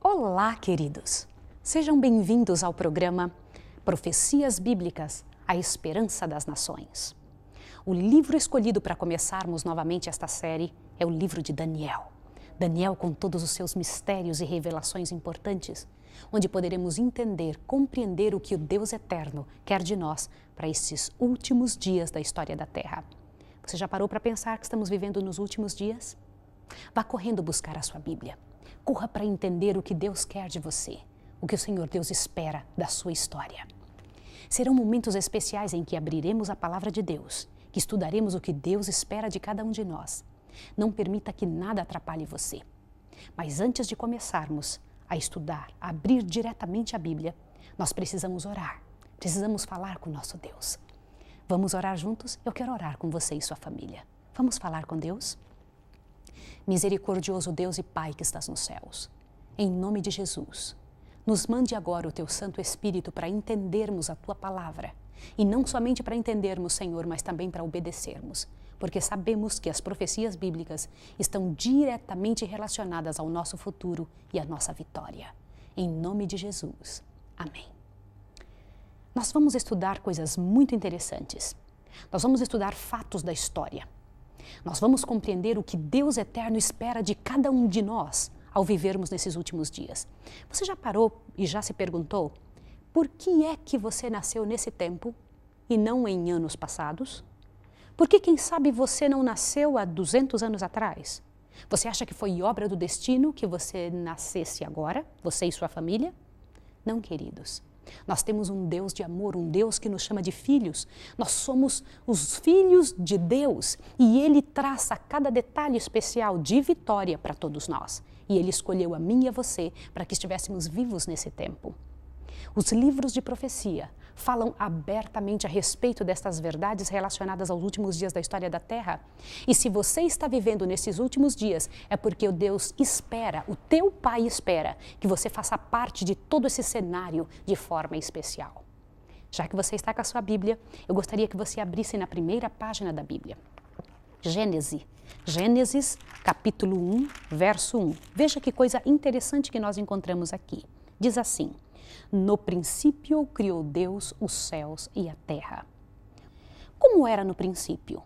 Olá, queridos! Sejam bem-vindos ao programa Profecias Bíblicas, a Esperança das Nações. O livro escolhido para começarmos novamente esta série é o livro de Daniel. Daniel com todos os seus mistérios e revelações importantes, onde poderemos entender, compreender o que o Deus Eterno quer de nós para estes últimos dias da história da Terra. Você já parou para pensar que estamos vivendo nos últimos dias? Vá correndo buscar a sua Bíblia. Corra para entender o que Deus quer de você, o que o Senhor Deus espera da sua história. Serão momentos especiais em que abriremos a palavra de Deus, que estudaremos o que Deus espera de cada um de nós. Não permita que nada atrapalhe você. Mas antes de começarmos a estudar, a abrir diretamente a Bíblia, nós precisamos orar, precisamos falar com o nosso Deus. Vamos orar juntos? Eu quero orar com você e sua família. Vamos falar com Deus? Misericordioso Deus e Pai que estás nos céus, em nome de Jesus, nos mande agora o Teu Santo Espírito para entendermos a Tua Palavra. E não somente para entendermos, Senhor, mas também para obedecermos, porque sabemos que as profecias bíblicas estão diretamente relacionadas ao nosso futuro e à nossa vitória. Em nome de Jesus. Amém. Nós vamos estudar coisas muito interessantes. Nós vamos estudar fatos da história. Nós vamos compreender o que Deus Eterno espera de cada um de nós ao vivermos nesses últimos dias. Você já parou e já se perguntou por que é que você nasceu nesse tempo e não em anos passados? Por que, quem sabe, você não nasceu há 200 anos atrás? Você acha que foi obra do destino que você nascesse agora, você e sua família? Não, queridos. Nós temos um Deus de amor, um Deus que nos chama de filhos. Nós somos os filhos de Deus e Ele traça cada detalhe especial de vitória para todos nós. E Ele escolheu a mim e a você para que estivéssemos vivos nesse tempo. Os livros de profecia falam abertamente a respeito destas verdades relacionadas aos últimos dias da história da Terra. E se você está vivendo nesses últimos dias, é porque o Deus espera, o teu Pai espera, que você faça parte de todo esse cenário de forma especial. Já que você está com a sua Bíblia, eu gostaria que você abrisse na primeira página da Bíblia. Gênesis, capítulo 1, verso 1. Veja que coisa interessante que nós encontramos aqui. Diz assim: no princípio criou Deus os céus e a terra. Como era no princípio?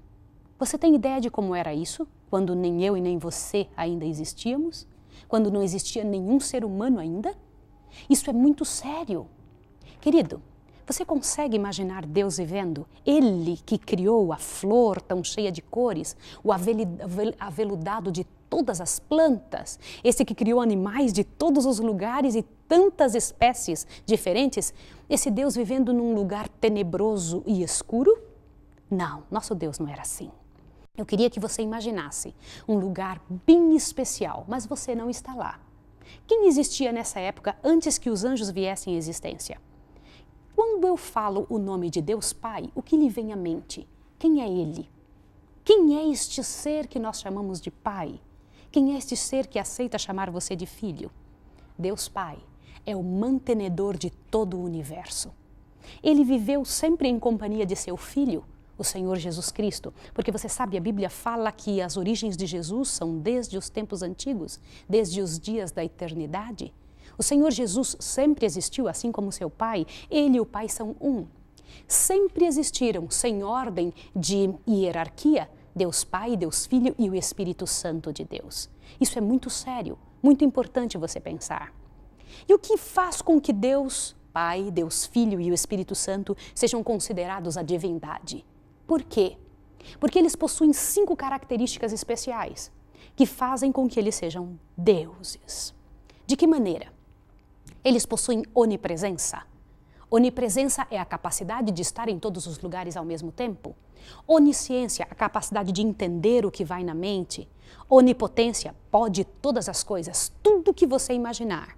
Você tem ideia de como era isso? Quando nem eu e nem você ainda existíamos? Quando não existia nenhum ser humano ainda? Isso é muito sério. Querido, você consegue imaginar Deus vivendo? Ele que criou a flor tão cheia de cores, o aveludado de todas as plantas, esse que criou animais de todos os lugares e tantas espécies diferentes, esse Deus vivendo num lugar tenebroso e escuro? Não, nosso Deus não era assim. Eu queria que você imaginasse um lugar bem especial, mas você não está lá. Quem existia nessa época antes que os anjos viessem à existência? Quando eu falo o nome de Deus Pai, o que lhe vem à mente? Quem é Ele? Quem é este ser que nós chamamos de Pai? Quem é este ser que aceita chamar você de filho? Deus Pai é o mantenedor de todo o universo. Ele viveu sempre em companhia de seu Filho, o Senhor Jesus Cristo, porque você sabe, a Bíblia fala que as origens de Jesus são desde os tempos antigos, desde os dias da eternidade. O Senhor Jesus sempre existiu, assim como seu Pai. Ele e o Pai são um. Sempre existiram, sem ordem de hierarquia, Deus Pai, Deus Filho e o Espírito Santo de Deus. Isso é muito sério, muito importante você pensar. E o que faz com que Deus Pai, Deus Filho e o Espírito Santo sejam considerados a divindade? Por quê? Porque eles possuem 5 características especiais que fazem com que eles sejam deuses. De que maneira? Eles possuem onipresença. Onipresença é a capacidade de estar em todos os lugares ao mesmo tempo. Onisciência, a capacidade de entender o que vai na mente. Onipotência, pode todas as coisas, tudo que você imaginar.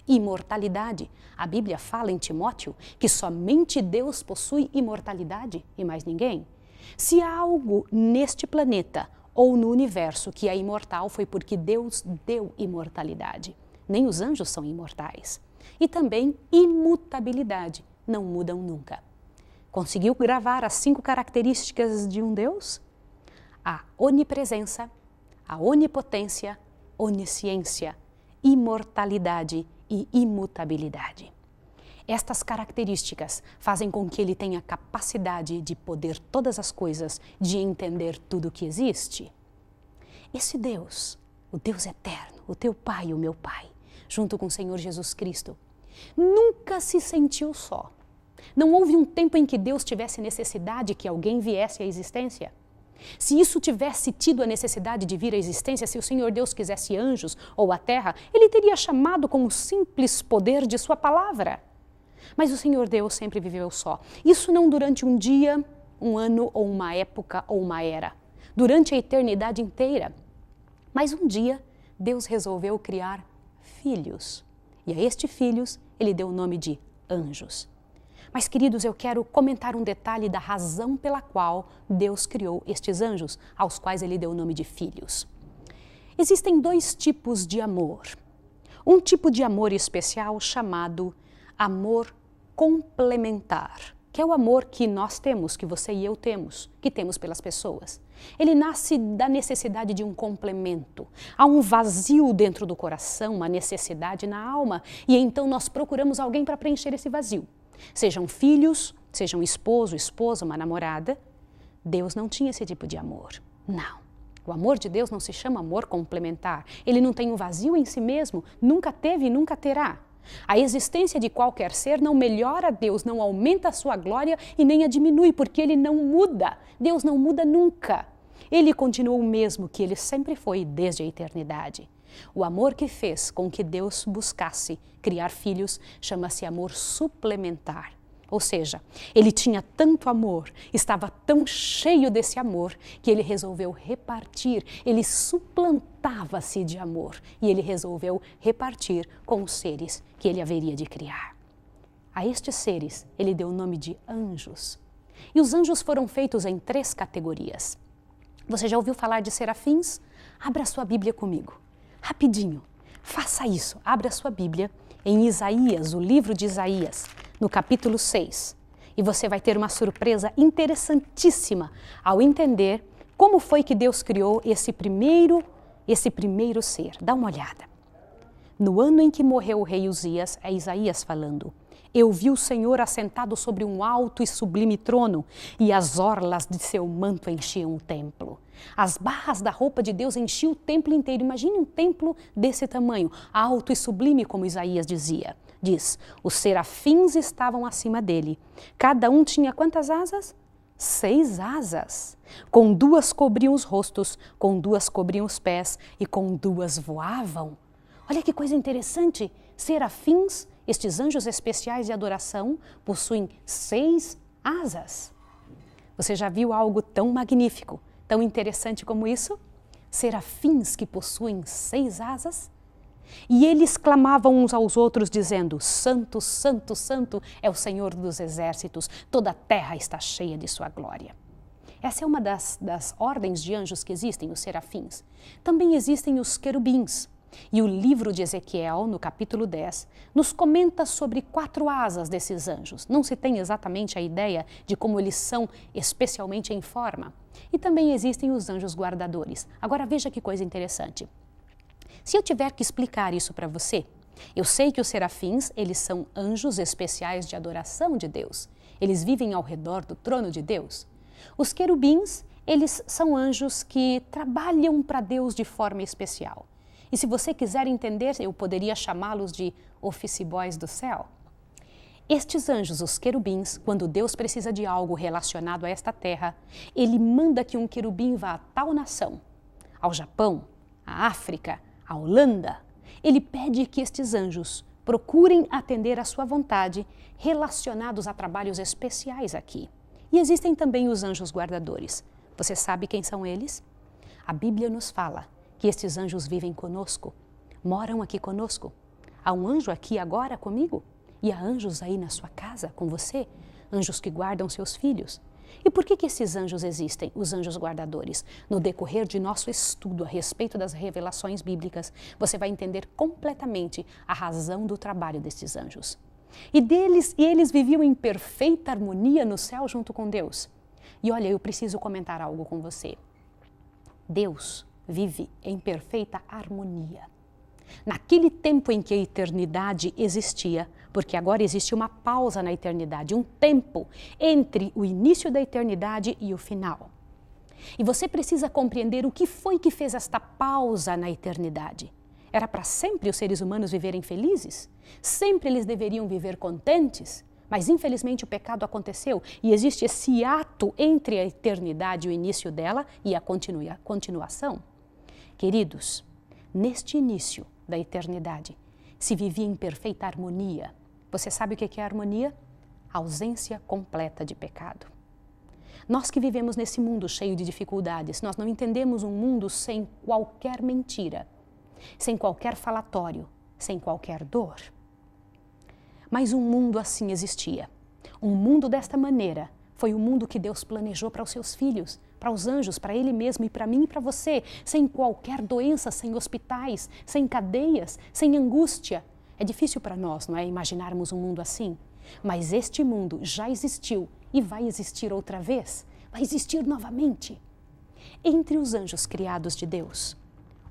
Imortalidade, a Bíblia fala em Timóteo que somente Deus possui imortalidade e mais ninguém. Se há algo neste planeta ou no universo que é imortal, foi porque Deus deu imortalidade. Nem os anjos são imortais. E também imutabilidade, não mudam nunca. Conseguiu gravar as 5 características de um Deus? A onipresença, a onipotência, onisciência imortalidade e imutabilidade. Estas características fazem com que ele tenha capacidade de poder todas as coisas, de entender tudo o que existe. Esse Deus, o Deus eterno, o teu Pai e o meu Pai, junto com o Senhor Jesus Cristo, nunca se sentiu só. Não houve um tempo em que Deus tivesse necessidade que alguém viesse à existência. Se isso tivesse tido a necessidade de vir à existência, se o Senhor Deus quisesse anjos ou a terra, ele teria chamado com o simples poder de sua palavra. Mas o Senhor Deus sempre viveu só. Isso não durante um dia, um ano ou uma época ou uma era. Durante a eternidade inteira. Mas um dia, Deus resolveu criar filhos. E a estes filhos, ele deu o nome de anjos. Mas, queridos, eu quero comentar um detalhe da razão pela qual Deus criou estes anjos, aos quais ele deu o nome de filhos. Existem dois tipos de amor. Um tipo de amor especial chamado amor complementar, que é o amor que nós temos, que você e eu temos, que temos pelas pessoas. Ele nasce da necessidade de um complemento. Há um vazio dentro do coração, uma necessidade na alma, e então nós procuramos alguém para preencher esse vazio. Sejam filhos, sejam esposo, esposa, uma namorada. Deus não tinha esse tipo de amor. Não. O amor de Deus não se chama amor complementar. Ele não tem um vazio em si mesmo, nunca teve e nunca terá. A existência de qualquer ser não melhora Deus, não aumenta a sua glória e nem a diminui, porque ele não muda. Deus não muda nunca. Ele continua o mesmo que ele sempre foi desde a eternidade. O amor que fez com que Deus buscasse criar filhos chama-se amor suplementar. Ou seja, ele tinha tanto amor, estava tão cheio desse amor, que ele resolveu repartir, ele suplantava-se de amor e ele resolveu repartir com os seres que ele haveria de criar. A estes seres ele deu o nome de anjos. E os anjos foram feitos em 3 categorias. Você já ouviu falar de serafins? Abra sua Bíblia comigo, rapidinho, faça isso, abra sua Bíblia em Isaías, o livro de Isaías, no capítulo 6. E você vai ter uma surpresa interessantíssima ao entender como foi que Deus criou esse primeiro ser. Dá uma olhada. No ano em que morreu o rei Uzias, é Isaías falando, eu vi o Senhor assentado sobre um alto e sublime trono, e as orlas de seu manto enchiam o templo. As barras da roupa de Deus enchiam o templo inteiro. Imagine um templo desse tamanho, alto e sublime, como Isaías dizia. Diz, os serafins estavam acima dele. Cada um tinha quantas asas? 6 asas. Com 2 cobriam os rostos, com 2 cobriam os pés e com 2 voavam. Olha que coisa interessante. Serafins, estes anjos especiais de adoração, possuem 6 asas. Você já viu algo tão magnífico, tão interessante como isso? Serafins que possuem 6 asas? E eles clamavam uns aos outros dizendo, Santo, Santo, Santo é o Senhor dos exércitos, toda a terra está cheia de sua glória. Essa é uma das ordens de anjos que existem, os serafins. Também existem os querubins. E o livro de Ezequiel, no capítulo 10, nos comenta sobre 4 asas desses anjos. Não se tem exatamente a ideia de como eles são especialmente em forma. E também existem os anjos guardadores. Agora veja que coisa interessante. Se eu tiver que explicar isso para você, eu sei que os serafins, eles são anjos especiais de adoração de Deus. Eles vivem ao redor do trono de Deus. Os querubins, eles são anjos que trabalham para Deus de forma especial. E se você quiser entender, eu poderia chamá-los de office boys do céu. Estes anjos, os querubins, quando Deus precisa de algo relacionado a esta terra, ele manda que um querubim vá a tal nação, ao Japão, à África, à Holanda. Ele pede que estes anjos procurem atender à sua vontade relacionados a trabalhos especiais aqui. E existem também os anjos guardadores. Você sabe quem são eles? A Bíblia nos fala que estes anjos vivem conosco, moram aqui conosco. Há um anjo aqui agora comigo e há anjos aí na sua casa com você, anjos que guardam seus filhos. E por que esses anjos existem, os anjos guardadores? No decorrer de nosso estudo a respeito das revelações bíblicas, você vai entender completamente a razão do trabalho destes anjos. E eles viviam em perfeita harmonia no céu junto com Deus. E olha, eu preciso comentar algo com você. Deus vive em perfeita harmonia. Naquele tempo em que a eternidade existia, porque agora existe uma pausa na eternidade, um tempo entre o início da eternidade e o final. E você precisa compreender o que foi que fez esta pausa na eternidade. Era para sempre os seres humanos viverem felizes? Sempre eles deveriam viver contentes? Mas infelizmente o pecado aconteceu e existe esse ato entre a eternidade, o início dela, e a continuação. Queridos, neste início da eternidade se vivia em perfeita harmonia. Você sabe o que é harmonia? Ausência completa de pecado. Nós que vivemos nesse mundo cheio de dificuldades, nós não entendemos um mundo sem qualquer mentira, sem qualquer falatório, sem qualquer dor. Mas um mundo assim existia. Um mundo desta maneira foi o mundo que Deus planejou para os seus filhos, para os anjos, para Ele mesmo e para mim e para você, sem qualquer doença, sem hospitais, sem cadeias, sem angústia. É difícil para nós, não é, imaginarmos um mundo assim? Mas este mundo já existiu e vai existir outra vez, vai existir novamente. Entre os anjos criados de Deus,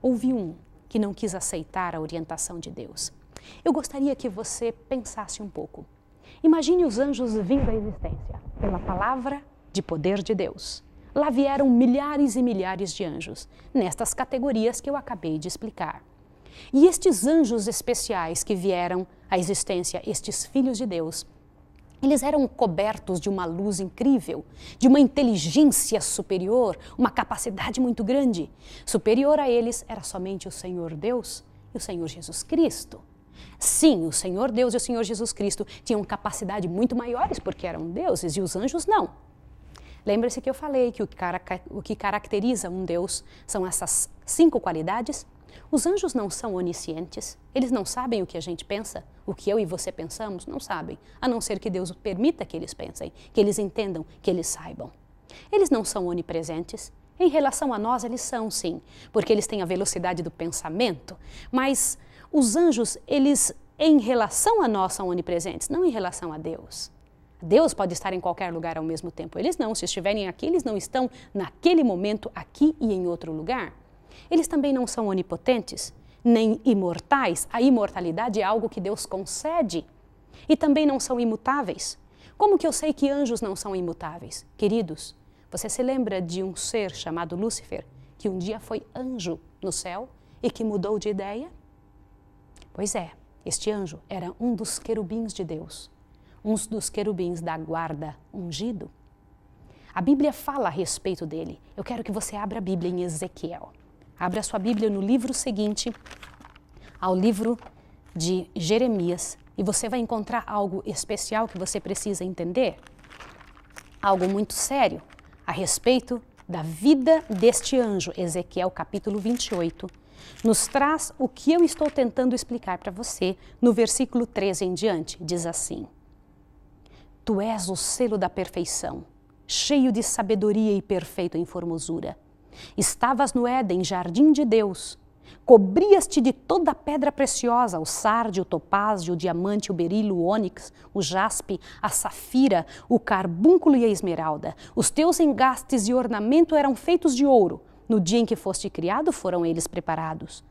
houve um que não quis aceitar a orientação de Deus. Eu gostaria que você pensasse um pouco. Imagine os anjos vindo à existência pela palavra de poder de Deus. Lá vieram milhares e milhares de anjos, nestas categorias que eu acabei de explicar. E estes anjos especiais que vieram à existência, estes filhos de Deus, eles eram cobertos de uma luz incrível, de uma inteligência superior, uma capacidade muito grande. Superior a eles era somente o Senhor Deus e o Senhor Jesus Cristo. Sim, o Senhor Deus e o Senhor Jesus Cristo tinham capacidade muito maiores porque eram deuses e os anjos não. Lembre-se que eu falei que o que caracteriza um Deus são essas 5 qualidades. Os anjos não são oniscientes, eles não sabem o que a gente pensa, o que eu e você pensamos, não sabem, a não ser que Deus permita que eles pensem, que eles entendam, que eles saibam. Eles não são onipresentes, em relação a nós eles são sim, porque eles têm a velocidade do pensamento, mas os anjos, eles em relação a nós são onipresentes, não em relação a Deus. Deus pode estar em qualquer lugar ao mesmo tempo, eles não, se estiverem aqui, eles não estão naquele momento aqui e em outro lugar. Eles também não são onipotentes, nem imortais. A imortalidade é algo que Deus concede. E também não são imutáveis. Como que eu sei que anjos não são imutáveis? Queridos, você se lembra de um ser chamado Lúcifer, que um dia foi anjo no céu e que mudou de ideia? Pois é, este anjo era um dos querubins de Deus, um dos querubins da guarda ungido. A Bíblia fala a respeito dele. Eu quero que você abra a Bíblia em Ezequiel. Abra sua Bíblia no livro seguinte, ao livro de Jeremias, e você vai encontrar algo especial que você precisa entender, algo muito sério, a respeito da vida deste anjo. Ezequiel capítulo 28, nos traz o que eu estou tentando explicar para você no versículo 13 em diante. Diz assim: Tu és o selo da perfeição, cheio de sabedoria e perfeito em formosura. Estavas no Éden, jardim de Deus. Cobrias-te de toda a pedra preciosa, o sardio, o topázio, o diamante, o berilo, o ônix, o jaspe, a safira, o carbúnculo e a esmeralda. Os teus engastes e ornamento eram feitos de ouro. No dia em que foste criado, foram eles preparados.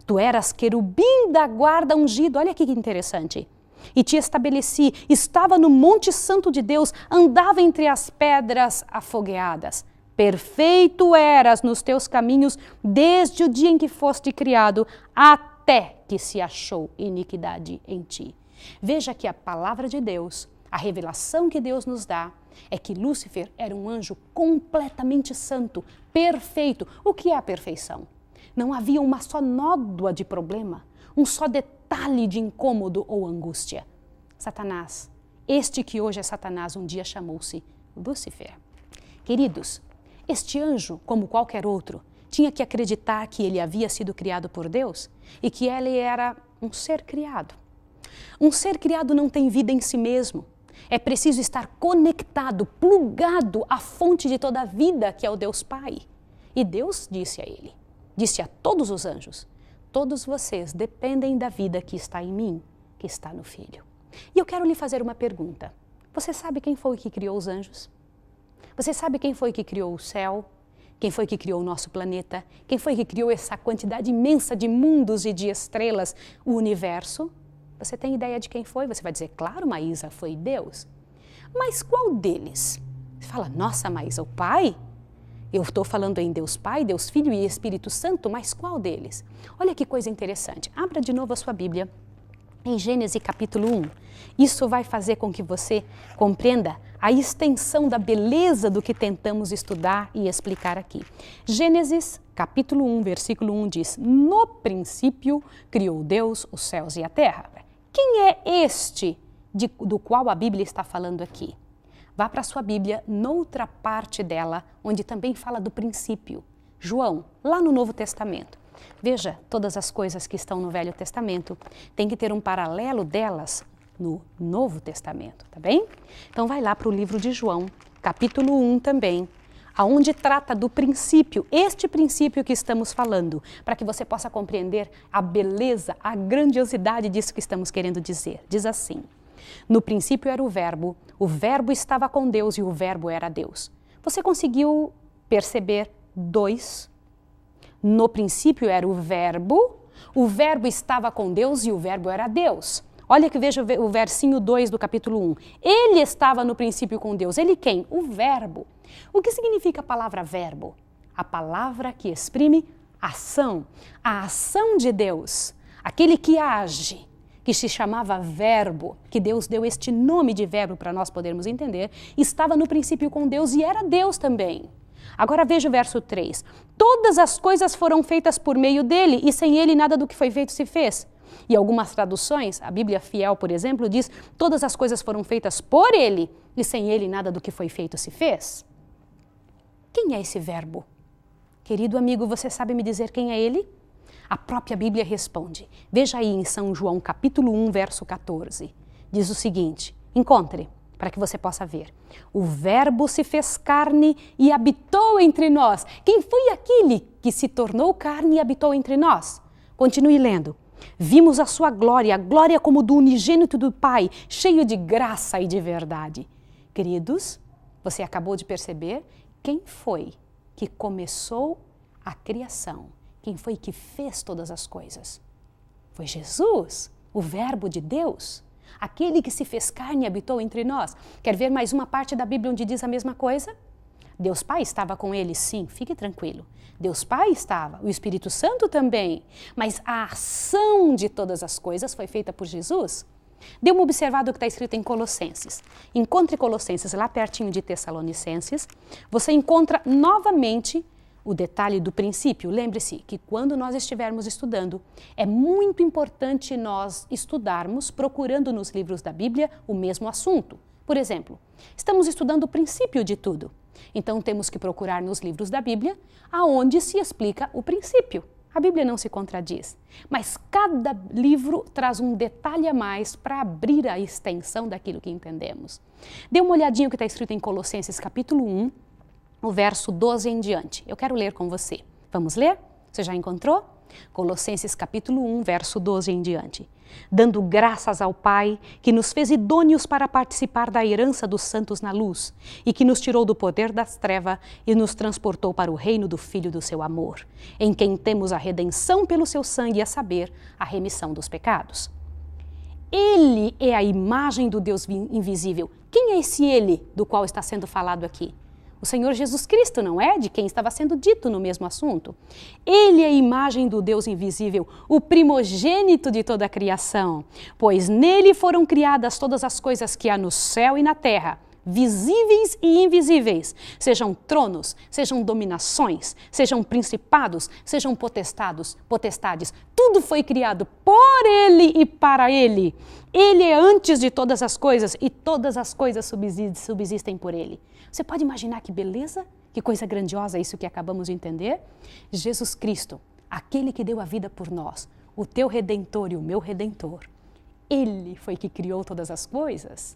Tu eras querubim da guarda ungido. Olha que interessante. E te estabeleci, estava no monte santo de Deus, andava entre as pedras afogueadas. Perfeito eras nos teus caminhos desde o dia em que foste criado, até que se achou iniquidade em ti. Veja que a palavra de Deus, a revelação que Deus nos dá, é que Lúcifer era um anjo completamente santo, perfeito. O que é a perfeição? Não havia uma só nódoa de problema, um só detalhe de incômodo ou angústia. Satanás, este que hoje é Satanás, um dia chamou-se Lúcifer. Queridos, este anjo, como qualquer outro, tinha que acreditar que ele havia sido criado por Deus e que ele era um ser criado. Um ser criado não tem vida em si mesmo. É preciso estar conectado, plugado à fonte de toda a vida, que é o Deus Pai. E Deus disse a ele, disse a todos os anjos: todos vocês dependem da vida que está em mim, que está no Filho. E eu quero lhe fazer uma pergunta. Você sabe quem foi que criou os anjos? Você sabe quem foi que criou o céu? Quem foi que criou o nosso planeta? Quem foi que criou essa quantidade imensa de mundos e de estrelas, o universo? Você tem ideia de quem foi? Você vai dizer, claro, Maísa, foi Deus. Mas qual deles? Você fala, nossa, Maísa, o Pai? Eu estou falando em Deus Pai, Deus Filho e Espírito Santo, mas qual deles? Olha que coisa interessante. Abra de novo a sua Bíblia em Gênesis capítulo 1. Isso vai fazer com que você compreenda a extensão da beleza do que tentamos estudar e explicar aqui. Gênesis capítulo 1, versículo 1 diz, no princípio criou Deus os céus e a terra. Quem é este do qual a Bíblia está falando aqui? Vá para a sua Bíblia, noutra parte dela, onde também fala do princípio. João, lá no Novo Testamento. Veja, todas as coisas que estão no Velho Testamento tem que ter um paralelo delas no Novo Testamento, tá bem? Então vai lá para o livro de João, capítulo 1 também, aonde trata do princípio, este princípio que estamos falando, para que você possa compreender a beleza, a grandiosidade disso que estamos querendo dizer. Diz assim, no princípio era o verbo estava com Deus e o verbo era Deus. Você conseguiu perceber dois? No princípio era o verbo estava com Deus e o verbo era Deus. Olha que veja o versinho 2 do capítulo 1. Ele estava no princípio com Deus. Ele quem? O verbo. O que significa a palavra verbo? A palavra que exprime ação. A ação de Deus. Aquele que age, que se chamava verbo, que Deus deu este nome de verbo para nós podermos entender, estava no princípio com Deus e era Deus também. Agora veja o verso 3. Todas as coisas foram feitas por meio dele e sem ele nada do que foi feito se fez. E algumas traduções, a Bíblia Fiel, por exemplo, diz todas as coisas foram feitas por ele e sem ele nada do que foi feito se fez. Quem é esse verbo? Querido amigo, você sabe me dizer quem é ele? A própria Bíblia responde. Veja aí em São João, capítulo 1, verso 14. Diz o seguinte, encontre, para que você possa ver. O verbo se fez carne e habitou entre nós. Quem foi aquele que se tornou carne e habitou entre nós? Continue lendo. Vimos a sua glória, a glória como do unigênito do Pai, cheio de graça e de verdade. Queridos, você acabou de perceber quem foi que começou a criação? Quem foi que fez todas as coisas? Foi Jesus, o Verbo de Deus, aquele que se fez carne e habitou entre nós. Quer ver mais uma parte da Bíblia onde diz a mesma coisa? Deus Pai estava com ele, sim, fique tranquilo. Deus Pai estava, o Espírito Santo também, mas a ação de todas as coisas foi feita por Jesus. Dê uma observada o que está escrito em Colossenses. Encontre Colossenses lá pertinho de Tessalonicenses. Você encontra novamente o detalhe do princípio. Lembre-se que quando nós estivermos estudando, é muito importante nós estudarmos, procurando nos livros da Bíblia, o mesmo assunto. Por exemplo, estamos estudando o princípio de tudo. Então temos que procurar nos livros da Bíblia aonde se explica o princípio. A Bíblia não se contradiz, mas cada livro traz um detalhe a mais para abrir a extensão daquilo que entendemos. Dê uma olhadinha o que está escrito em Colossenses capítulo 1, o verso 12 em diante. Eu quero ler com você. Vamos ler? Você já encontrou? Colossenses capítulo 1, verso 12 em diante. Dando graças ao Pai, que nos fez idôneos para participar da herança dos santos na luz, e que nos tirou do poder das trevas e nos transportou para o reino do Filho do seu amor, em quem temos a redenção pelo seu sangue, a saber, a remissão dos pecados. Ele é a imagem do Deus invisível. Quem é esse ele do qual está sendo falado aqui? O Senhor Jesus Cristo, não é? De quem estava sendo dito no mesmo assunto. Ele é a imagem do Deus invisível, o primogênito de toda a criação, pois nele foram criadas todas as coisas que há no céu e na terra, visíveis e invisíveis, sejam tronos, sejam dominações, sejam principados, sejam potestades, tudo foi criado por ele e para ele. Ele é antes de todas as coisas e todas as coisas subsistem por ele. Você pode imaginar que beleza, que coisa grandiosa isso que acabamos de entender? Jesus Cristo, aquele que deu a vida por nós, o teu Redentor e o meu Redentor, ele foi que criou todas as coisas.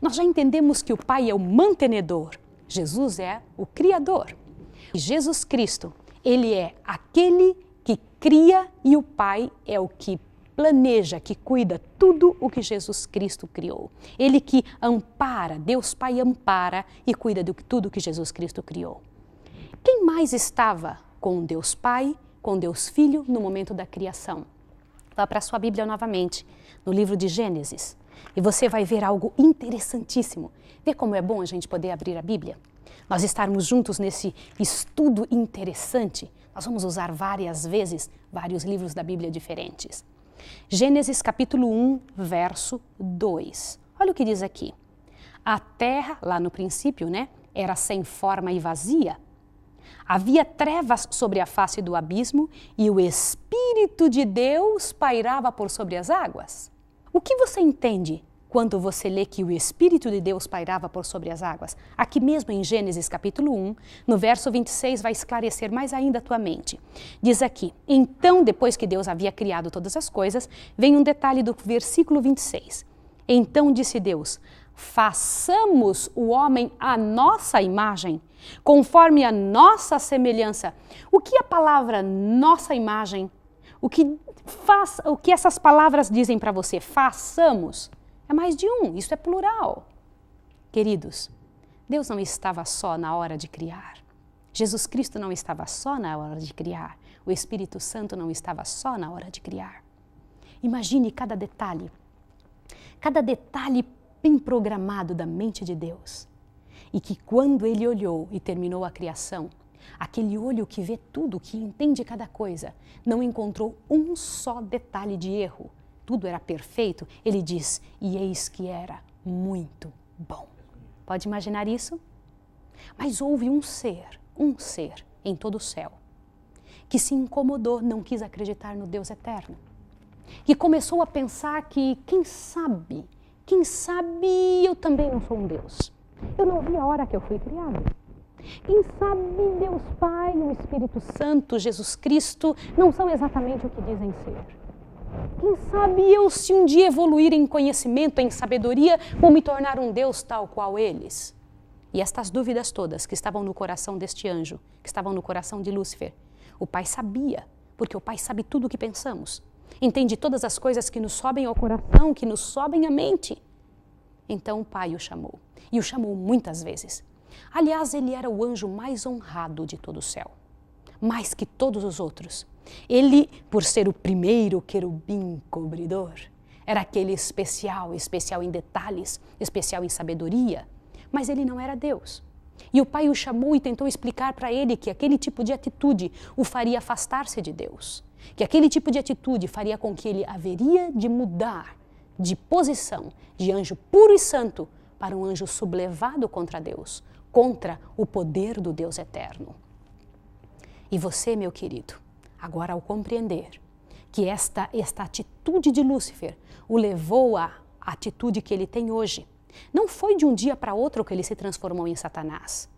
Nós já entendemos que o Pai é o mantenedor, Jesus é o Criador. E Jesus Cristo, ele é aquele que cria e o Pai é o que planeja, que cuida tudo o que Jesus Cristo criou. Ele que ampara, Deus Pai ampara e cuida de tudo o que Jesus Cristo criou. Quem mais estava com Deus Pai, com Deus Filho no momento da criação? Vá para a sua Bíblia novamente, no livro de Gênesis, e você vai ver algo interessantíssimo. Vê como é bom a gente poder abrir a Bíblia? Nós estarmos juntos nesse estudo interessante. Nós vamos usar várias vezes vários livros da Bíblia diferentes. Gênesis capítulo 1, verso 2. Olha o que diz aqui. A terra, lá no princípio, era sem forma e vazia. Havia trevas sobre a face do abismo e o Espírito de Deus pairava por sobre as águas. O que você entende quando você lê que o Espírito de Deus pairava por sobre as águas? Aqui mesmo em Gênesis capítulo 1, no verso 26, vai esclarecer mais ainda a tua mente. Diz aqui, então depois que Deus havia criado todas as coisas, vem um detalhe do versículo 26. Então disse Deus, façamos o homem à nossa imagem, conforme a nossa semelhança. O que a palavra nossa imagem, o que essas palavras dizem para você? Façamos. É mais de um, isso é plural. Queridos, Deus não estava só na hora de criar. Jesus Cristo não estava só na hora de criar. O Espírito Santo não estava só na hora de criar. Imagine cada detalhe bem programado da mente de Deus. E que quando Ele olhou e terminou a criação, aquele olho que vê tudo, que entende cada coisa, não encontrou um só detalhe de erro. Tudo era perfeito. Ele diz, e eis que era muito bom. Pode imaginar isso? Mas houve um ser em todo o céu, que se incomodou, não quis acreditar no Deus eterno. Que começou a pensar que, quem sabe eu também não sou um Deus. Eu não vi a hora que eu fui criado. Quem sabe Deus Pai, o Espírito Santo, Jesus Cristo, não são exatamente o que dizem ser. Quem sabe eu, se um dia evoluir em conhecimento, em sabedoria, vou me tornar um Deus tal qual eles? E estas dúvidas todas que estavam no coração deste anjo, que estavam no coração de Lúcifer, o Pai sabia, porque o Pai sabe tudo o que pensamos. Entende todas as coisas que nos sobem ao coração, que nos sobem à mente. Então o Pai o chamou, e o chamou muitas vezes. Aliás, ele era o anjo mais honrado de todo o céu, mais que todos os outros. Ele, por ser o primeiro querubim cobridor, era aquele especial em detalhes, especial em sabedoria, mas ele não era Deus. E o Pai o chamou e tentou explicar para ele que aquele tipo de atitude o faria afastar-se de Deus, que aquele tipo de atitude faria com que ele haveria de mudar de posição de anjo puro e santo para um anjo sublevado contra Deus, contra o poder do Deus eterno. E você, meu querido, agora ao compreender que esta atitude de Lúcifer o levou à atitude que ele tem hoje, não foi de um dia para outro que ele se transformou em Satanás.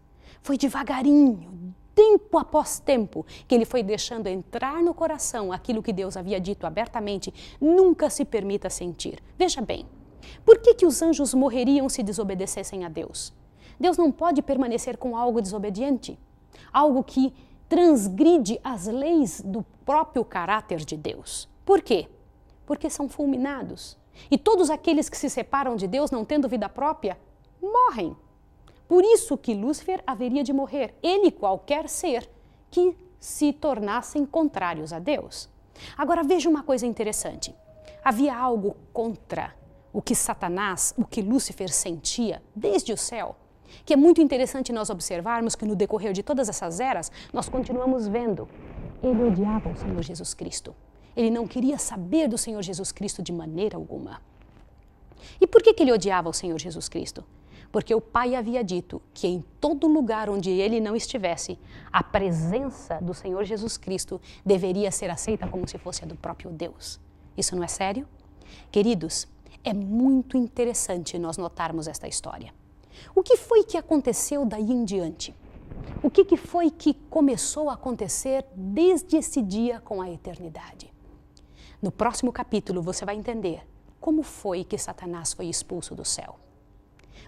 Foi devagarinho, tempo após tempo, que ele foi deixando entrar no coração aquilo que Deus havia dito abertamente, nunca se permita sentir. Veja bem, por que os anjos morreriam se desobedecessem a Deus? Deus não pode permanecer com algo desobediente, algo que transgride as leis do próprio caráter de Deus. Por quê? Porque são fulminados. E todos aqueles que se separam de Deus, não tendo vida própria, morrem. Por isso que Lúcifer haveria de morrer, ele e qualquer ser que se tornassem contrários a Deus. Agora veja uma coisa interessante. Havia algo contra o que Satanás, o que Lúcifer sentia desde o céu, que é muito interessante nós observarmos que no decorrer de todas essas eras, nós continuamos vendo. Ele odiava o Senhor Jesus Cristo. Ele não queria saber do Senhor Jesus Cristo de maneira alguma. E por que ele odiava o Senhor Jesus Cristo? Porque o Pai havia dito que em todo lugar onde ele não estivesse, a presença do Senhor Jesus Cristo deveria ser aceita como se fosse a do próprio Deus. Isso não é sério? Queridos, é muito interessante nós notarmos esta história. O que foi que aconteceu daí em diante? O que foi que começou a acontecer desde esse dia com a eternidade? No próximo capítulo você vai entender como foi que Satanás foi expulso do céu.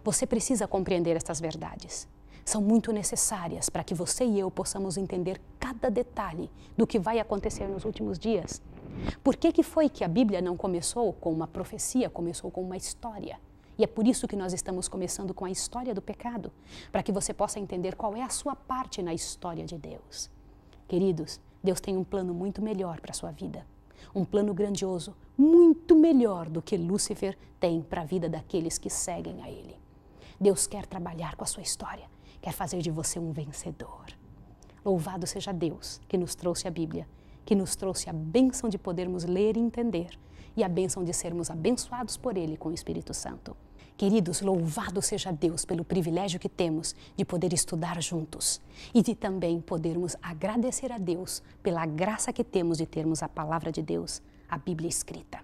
Você precisa compreender estas verdades. São muito necessárias para que você e eu possamos entender cada detalhe do que vai acontecer nos últimos dias. Por que foi que a Bíblia não começou com uma profecia, começou com uma história? E é por isso que nós estamos começando com a história do pecado, para que você possa entender qual é a sua parte na história de Deus. Queridos, Deus tem um plano muito melhor para a sua vida. Um plano grandioso, muito melhor do que Lúcifer tem para a vida daqueles que seguem a Ele. Deus quer trabalhar com a sua história, quer fazer de você um vencedor. Louvado seja Deus que nos trouxe a Bíblia, que nos trouxe a bênção de podermos ler e entender e a bênção de sermos abençoados por Ele com o Espírito Santo. Queridos, louvado seja Deus pelo privilégio que temos de poder estudar juntos e de também podermos agradecer a Deus pela graça que temos de termos a palavra de Deus, a Bíblia escrita.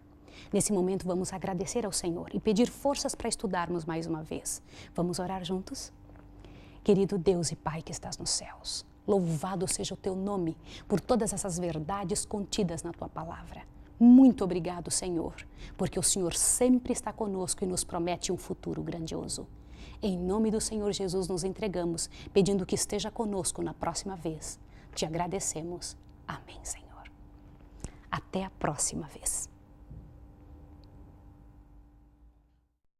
Nesse momento vamos agradecer ao Senhor e pedir forças para estudarmos mais uma vez. Vamos orar juntos? Querido Deus e Pai que estás nos céus, louvado seja o teu nome por todas essas verdades contidas na tua palavra. Muito obrigado, Senhor, porque o Senhor sempre está conosco e nos promete um futuro grandioso. Em nome do Senhor Jesus nos entregamos, pedindo que esteja conosco na próxima vez. Te agradecemos. Amém, Senhor. Até a próxima vez.